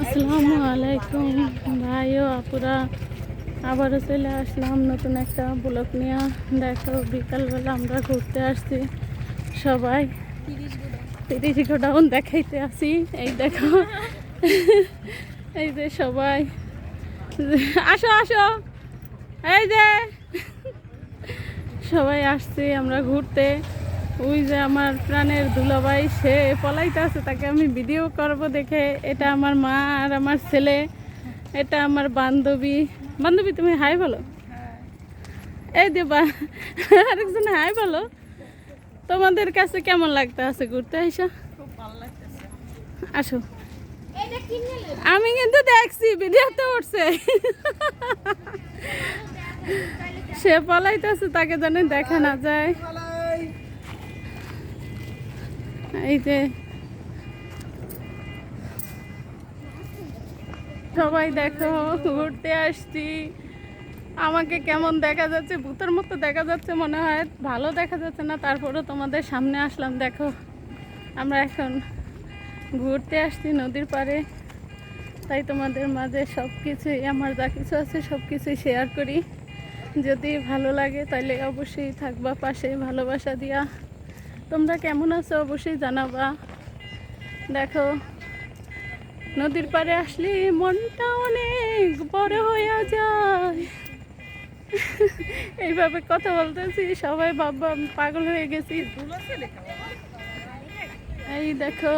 আসসালামু আলাইকুম ভাইও আপুরা, আবারও চলে আসলাম নতুন একটা ব্লগ নিয়ে। দেখো বিকালবেলা আমরা ঘুরতে আসছি সবাই, 30 গোডাউন দেখাইতে আসি। এই দেখো এই যে সবাই আসো আসো, এই যে সবাই আসছি আমরা ঘুরতে। ওই যে আমার প্রাণের দুলাভাই, সে পলাইতে আছে, তাকে আমি ভিডিও করব দেখে। এটা আমার মা আর আমার ছেলে, এটা আমার বান্ধবী। বান্ধবী তুমি হাই বলো, এই যে আরেকজন হাই বলো। তোমাদের কাছে কেমন লাগতে আছে ঘুরতে আইসা? আসো, আমি কিন্তু দেখছি ভিডিওতে উঠছে। সে পলাইতেছে, তাকে জানি দেখা না যায়। এই যে সবাই দেখো ঘুরতে আসছি। আমাকে কেমন দেখা যাচ্ছে, ভূতের মতো দেখা যাচ্ছে মনে হয়, ভালো দেখা যাচ্ছে না। তারপরেও তোমাদের সামনে আসলাম। দেখো আমরা এখন ঘুরতে আসছি নদীর পাড়ে, তাই তোমাদের মাঝে সব কিছুই, আমার যা কিছু আছে সব কিছুই শেয়ার করি। যদি ভালো লাগে তাহলে অবশ্যই থাকবা পাশে, ভালোবাসা দিয়া। তোমরা কেমন আছো অবশ্যই জানাবা। দেখো নদীর পাড়ে আসলে মনটা অনেক বড় হয়ে যায়। এইভাবে কথা বলতেছি, সবাই ভাববা আমি পাগল হয়ে গেছি। এই দেখো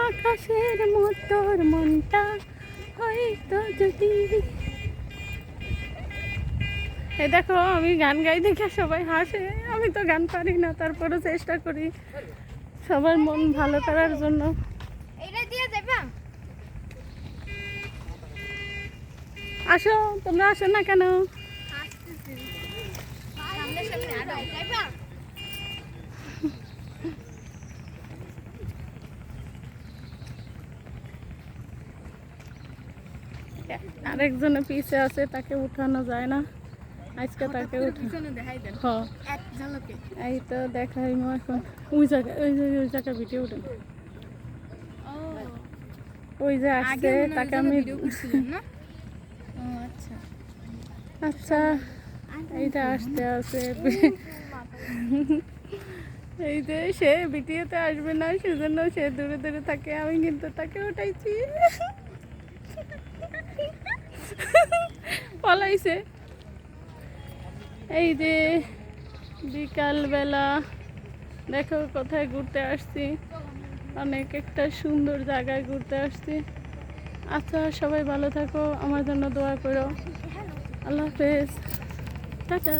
আকাশের মতোর মনটা হয়তো যদি। এই দেখো আমি গান গাই দেখে সবাই হাসে। আমি তো গান পারি না, তারপরে চেষ্টা করি সবার মন ভালো করার জন্য। আসো, তোমরা আসো না কেন? আরেকজনের পিছে আছে, তাকে উঠানো যায় না আজকে, তাকে এই তো দেখাই এখন। ওই জায়গায় ওই জায়গায় ভিডিও উঠে, ওই যে আসছে তাকে আমি। আচ্ছা এইটা আসতে আছে। এই যে সে ভিডিওতে আসবে না, সেজন্য সে দূরে দূরে থাকে। আমি কিন্তু তাকে উঠাইছি, পলাইছে। এই যে বিকালবেলা দেখো কোথায় ঘুরতে আসছি, অনেক একটা সুন্দর জায়গায় ঘুরতে আসছি। আচ্ছা সবাই ভালো থাকো, আমার জন্য দোয়া করো। আল্লাহ হাফেজ, টাটা।